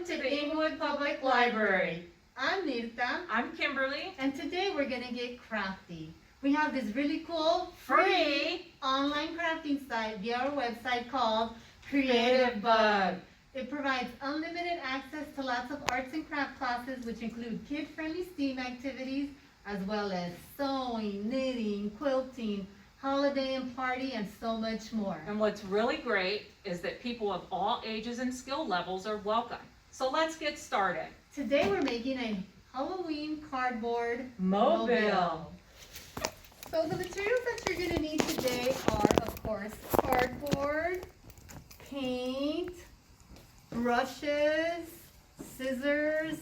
Welcome to the Inglewood Public Library. I'm Mirtha, I'm Kimberly. and today we're going to get crafty. We have this really cool, Free online crafting site via our website called Creative Bug. It provides unlimited access to lots of arts and craft classes, which include kid-friendly STEAM activities, as well as sewing, knitting, quilting, holiday and party, and so much more. And what's really great is that people of all ages and skill levels are welcome. So let's get started. Today we're making a Halloween cardboard Mobile. So the materials that you're going to need today are, of course, cardboard, paint, brushes, scissors,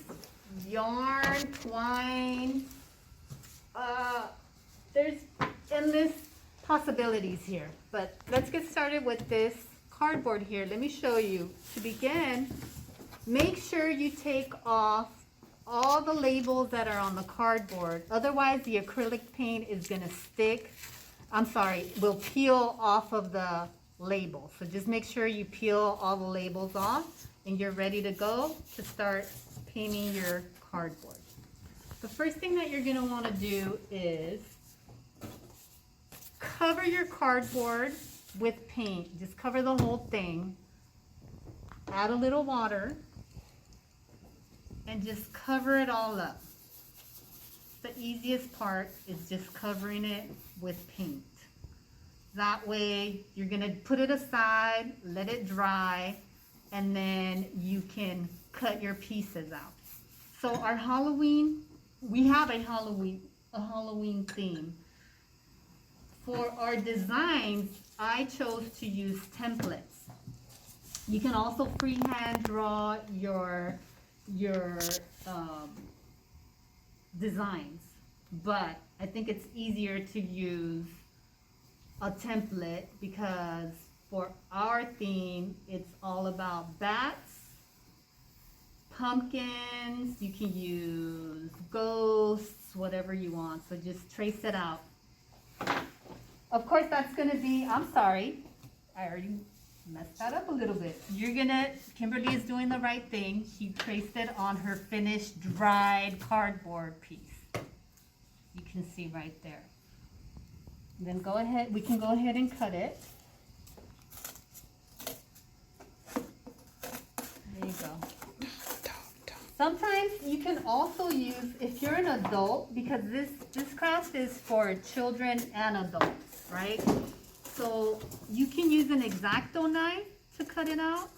yarn, twine. There's endless possibilities here, but let's get started with this cardboard here. Let me show you. To begin, make sure you take off all the labels that are on the cardboard. Otherwise, the acrylic paint is going to will peel off of the label. So just make sure you peel all the labels off and you're ready to go to start painting your cardboard. The first thing that you're going to want to do is cover your cardboard with paint. Just cover the whole thing. Add a little water and just cover it all up. The easiest part is just covering it with paint. That way you're going to put it aside, let it dry, and then you can cut your pieces out. So our Halloween, we have a Halloween theme. For our designs, I chose to use templates. You can also freehand draw your designs, but I think it's easier to use a template because for our theme, it's all about bats, pumpkins, you can use ghosts, whatever you want, so just trace it out. Of course, that's going to be, I'm sorry, I already messed that up a little bit. Kimberly is doing the right thing. She traced it on her finished dried cardboard piece. You can see right there. Then we can go ahead and cut it. There you go. Sometimes you can also use, if you're an adult, because this craft is for children and adults, right? So you can use an X-Acto knife to cut it out.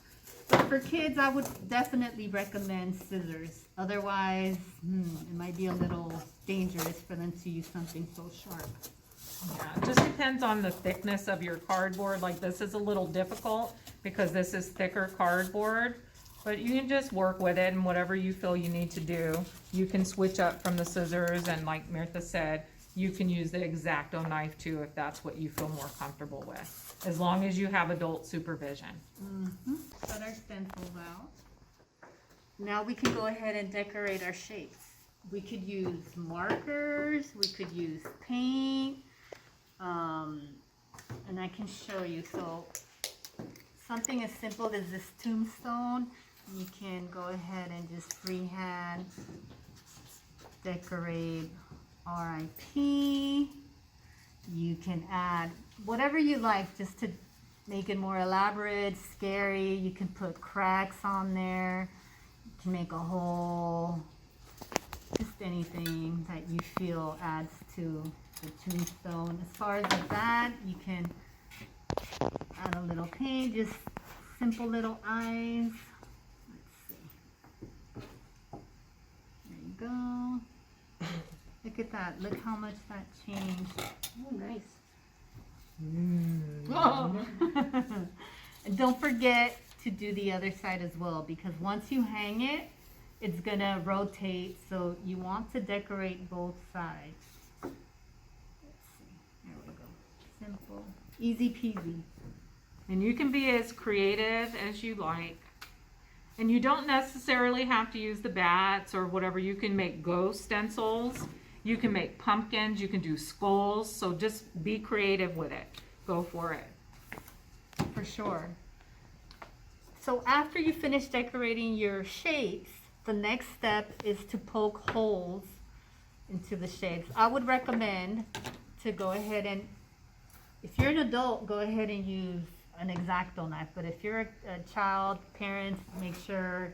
But for kids, I would definitely recommend scissors. Otherwise, it might be a little dangerous for them to use something so sharp. Yeah, it just depends on the thickness of your cardboard. Like this is a little difficult because this is thicker cardboard. But you can just work with it, and whatever you feel you need to do. You can switch up from the scissors, and like Mirtha said, you can use the X-Acto knife too if that's what you feel more comfortable with, as long as you have adult supervision. Cut our stencils out. Now we can go ahead and decorate our shapes. We could use markers, we could use paint, and I can show you. So something as simple as this tombstone, you can go ahead and just freehand decorate RIP. You can add whatever you like just to make it more elaborate, scary. You can put cracks on there. You can make a hole. Just anything that you feel adds to the tombstone. As far as that, you can add a little paint, just simple little eyes. Let's see. There you go. Look at that. Look how much that changed. Oh, nice. And don't forget to do the other side as well, because once you hang it, it's going to rotate. So you want to decorate both sides. Let's see. There we go. Simple. Easy peasy. And you can be as creative as you like. And you don't necessarily have to use the bats or whatever. You can make ghost stencils. You can make pumpkins. You can do skulls. So just be creative with it. Go for it. For sure. So after you finish decorating your shapes, the next step is to poke holes into the shapes. I would recommend to go ahead and, if you're an adult, go ahead and use an X-Acto knife. But if you're a child, parents, make sure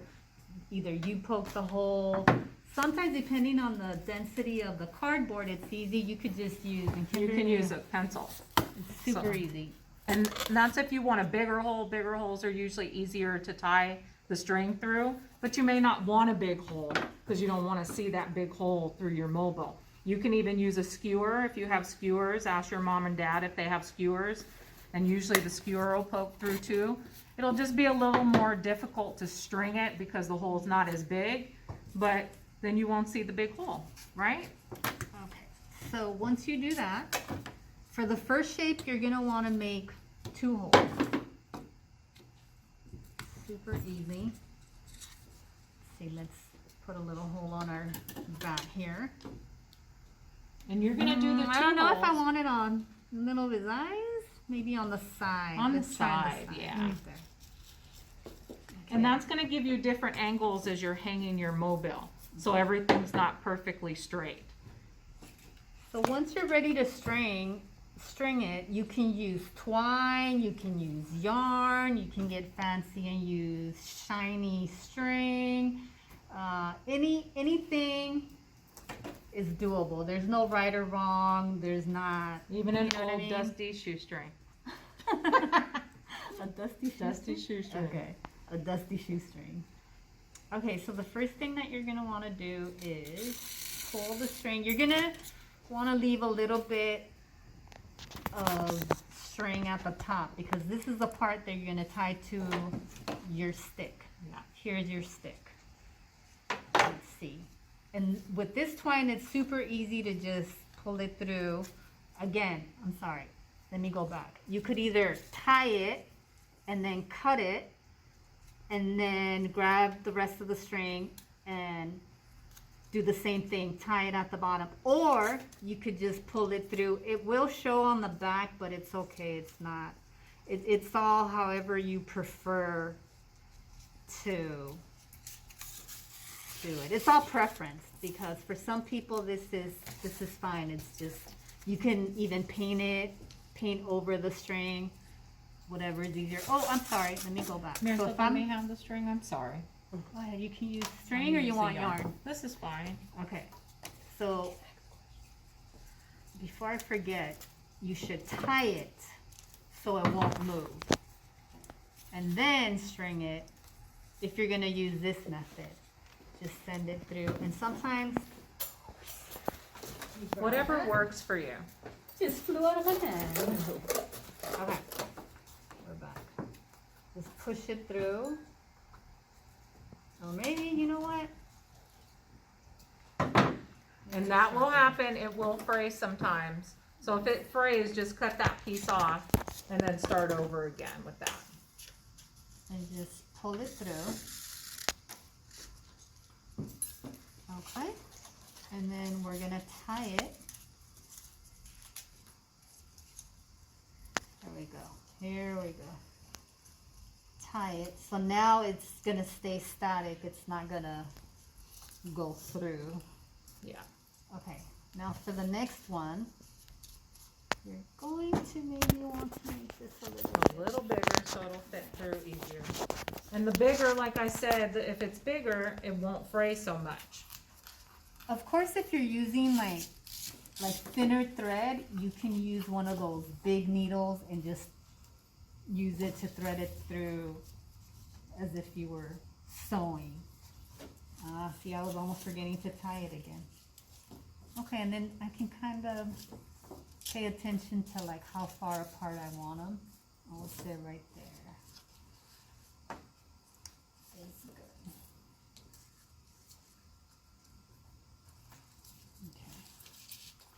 either you poke the hole. Sometimes, depending on the density of the cardboard, it's easy. You could just use. You can use a pencil. It's super easy. And that's if you want a bigger hole. Bigger holes are usually easier to tie the string through, but you may not want a big hole because you don't want to see that big hole through your mobile. You can even use a skewer if you have skewers. Ask your mom and dad if they have skewers, and usually the skewer will poke through too. It'll just be a little more difficult to string it because the hole's not as big, but then you won't see the big hole, right? Okay, so once you do that, for the first shape, you're gonna wanna make 2 holes. Super easy. See, let's put a little hole on our bat here. And you're gonna do the 2 I don't know holes. if I want it on the middle of his eyes, maybe on the side. On the Let's try side, yeah. Right there. And that's gonna give you different angles as you're hanging your mobile, so everything's not perfectly straight. So once you're ready to string it, you can use twine, you can use yarn, you can get fancy and use shiny string. Anything is doable. There's no right or wrong. There's not. Even an you know what I old mean? dusty shoestring. A dusty shoestring? Dusty shoestring. Okay, a dusty shoestring. Okay, so the first thing that you're gonna wanna do is pull the string. You're gonna wanna leave a little bit of string at the top because this is the part that you're gonna tie to your stick. Yeah. Here's your stick. Let's see. And with this twine, it's super easy to just pull it through. Again, I'm sorry. Let me go back. You could either tie it and then cut it and then grab the rest of the string and do the same thing, tie it at the bottom. Or you could just pull it through. It will show on the back, but it's okay. It's not. It's all however you prefer to do it. It's all preference because for some people this is fine. It's just, you can even paint over the string, whatever is easier. Oh, I'm sorry. Let me go back. Mirtha, So if let me have the string. I'm sorry. go ahead, you can use string or you want yarn? This is fine. Okay. So before I forget, you should tie it so it won't move. And then string it if you're going to use this method. Just send it through. And sometimes Whatever works for you. just flew out of my hand. Okay. We're back. Just push it through. Or maybe, you know what? And that will happen. It will fray sometimes. So if it frays, just cut that piece off and then start over again with that. And just pull it through. Okay. And then we're gonna tie it. There we go. Here we go. Tie it. So now it's gonna stay static. It's not gonna go through. Yeah. Okay. Now for the next one, you're going to maybe want to make this a little Bigger so it'll fit through easier. And the bigger, like I said, if it's bigger, it won't fray so much. Of course, if you're using like thinner thread, you can use one of those big needles and just use it to thread it through as if you were sewing. See, I was almost forgetting to tie it again. Okay, and then I can kind of pay attention to like how far apart I want them. I'll say right there. That's good. Okay.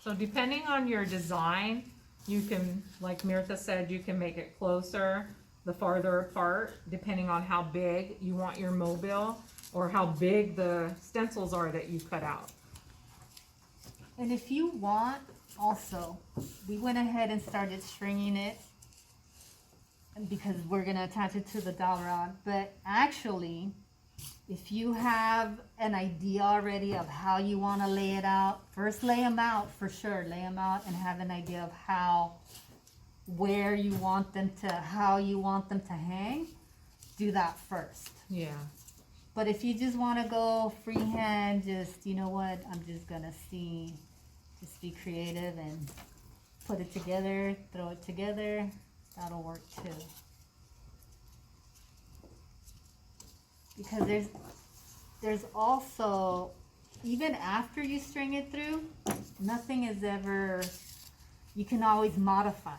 So depending on your design, you can, like Mirtha said, you can make it closer, the farther apart, depending on how big you want your mobile or how big the stencils are that you cut out. And if you want, also, we went ahead and started stringing it because we're gonna attach it to the dowel rod. But actually, if you have an idea already of how you want to lay it out, first lay them out for sure. Lay them out and have an idea of where you want them to, how you want them to hang. Do that first. Yeah. But if you just want to go freehand, just, you know what, I'm just gonna just be creative and put it together, throw it together. That'll work too. Because there's also, even after you string it through, nothing is ever, you can always modify.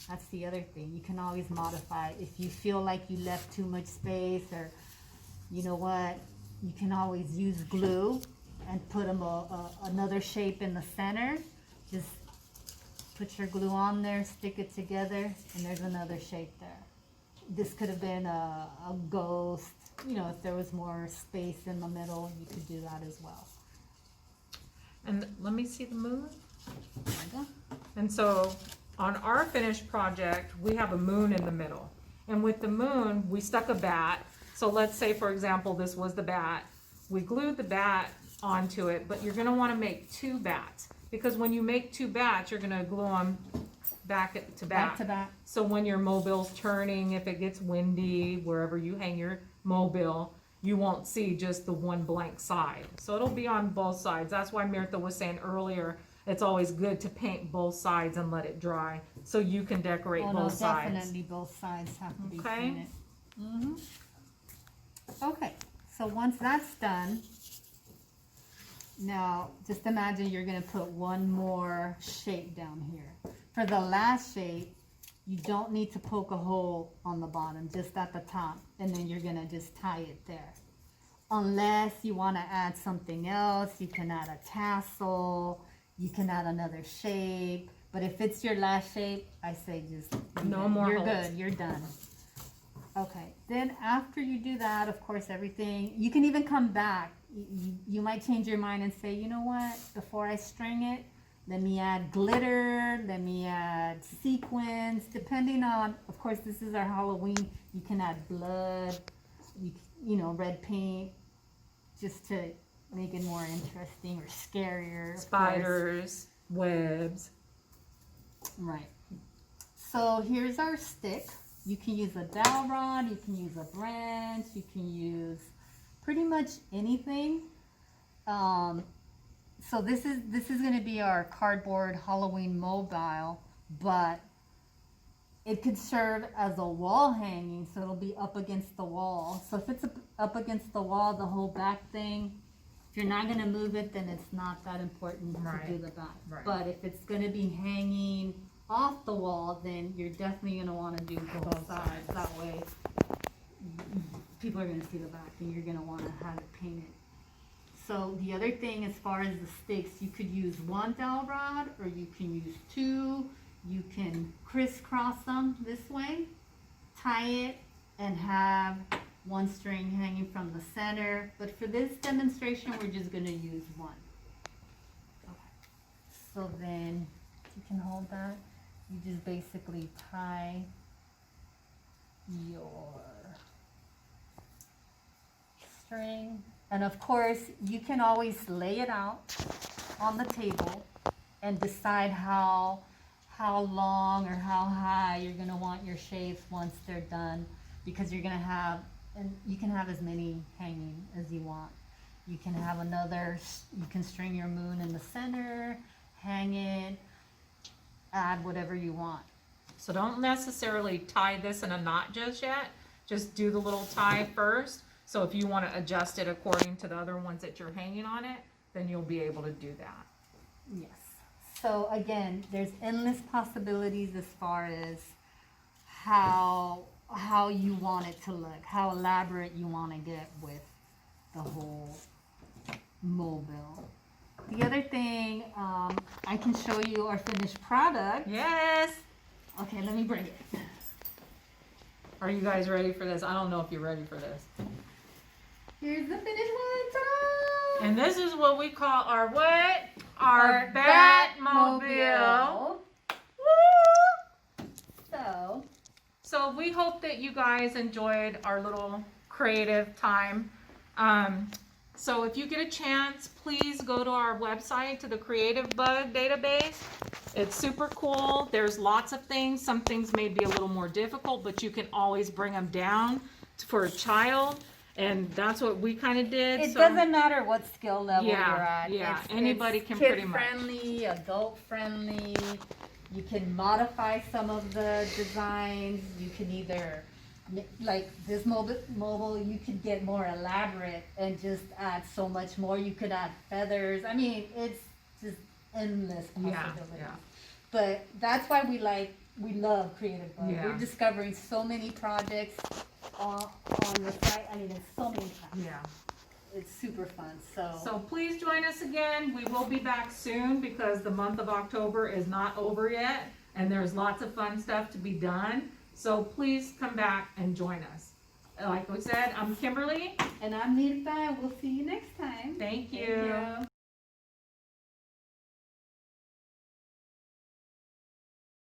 That's the other thing. You can always modify. If you feel like you left too much space, or you know what, you can always use glue and put another shape in the center. Just put your glue on there, stick it together, and there's another shape there. This could have been a ghost. You know, if there was more space in the middle, you could do that as well. And let me see the moon. There you go. And so on our finished project, we have a moon in the middle. And with the moon, we stuck a bat. So let's say, for example, this was the bat. We glued the bat onto it, but you're gonna wanna make 2 bats. Because when you make 2 bats, you're gonna glue them back to back. Back to back. So when your mobile's turning, if it gets windy, wherever you hang your mobile, you won't see just the one blank side. So it'll be on both sides. That's why Mirtha was saying earlier, it's always good to paint both sides and let it dry, so you can decorate both sides. Definitely both sides have to be Okay. painted. Okay, so once that's done, now just imagine you're gonna put one more shape down here. For the last shape, you don't need to poke a hole on the bottom, just at the top, and then you're gonna just tie it there. Unless you wanna add something else, you can add a tassel, you can add another shape, but if it's your last shape, I say just No more you're holes. good, you're done. Okay, then after you do that, of course, everything, you can even come back. You might change your mind and say, you know what, before I string it, let me add glitter, let me add sequins, depending on, of course, this is our Halloween, you can add blood, you know, red paint, just to make it more interesting or scarier. Spiders, webs. Right. So here's our stick. You can use a dowel rod, you can use a branch, you can use pretty much anything. So this is going to be our cardboard Halloween mobile, but it could serve as a wall hanging, so it'll be up against the wall. So if it's up against the wall, the whole back thing, if you're not going to move it, then it's not that important to do the back. Right. But if it's going to be hanging off the wall, then you're definitely going to want to do both sides. That way people are going to see the back, and you're going to want to have it painted. So the other thing, as far as the sticks, you could use one dowel rod, or you can use 2. You can crisscross them this way, tie it, and have one string hanging from the center. But for this demonstration, we're just going to use 1. Okay. So then you can hold that. You just basically tie your string. And of course, you can always lay it out on the table and decide how long or how high you're going to want your shapes once they're done, because you're going to have, and you can have as many hanging as you want. You can have another, you can string your moon in the center, hang it, add whatever you want. So don't necessarily tie this in a knot just yet. Just do the little tie first. So if you want to adjust it according to the other ones that you're hanging on it, then you'll be able to do that. Yes. So again, there's endless possibilities as far as how you want it to look, how elaborate you want to get with the whole mobile. The other thing, I can show you our finished product. Yes. Okay, let me bring it. Are you guys ready for this? I don't know if you're ready for this. Here's the finished one. Ta-da! And this is what we call our what? Our Batmobile. Woo! So we hope that you guys enjoyed our little creative time. So if you get a chance, please go to our website, to the Creative Bug database. It's super cool. There's lots of things. Some things may be a little more difficult, but you can always bring them down for a child. And that's what we kind of did. It So doesn't matter what skill level Yeah, you're at. yeah, anybody it's can kid pretty much. friendly, adult friendly. You can modify some of the designs. You can either, like this mobile, you could get more elaborate and just add so much more. You could add feathers. I mean, it's just endless possibilities. yeah. But that's why we love Creative Bug. Yeah. We're discovering so many projects on the site. I mean, it's so many times. Yeah. It's super fun. So please join us again. We will be back soon because the month of October is not over yet and there's lots of fun stuff to be done. So please come back and join us. Like we said, I'm Kimberly. And I'm Mirtha, and we'll see you next time. Thank you.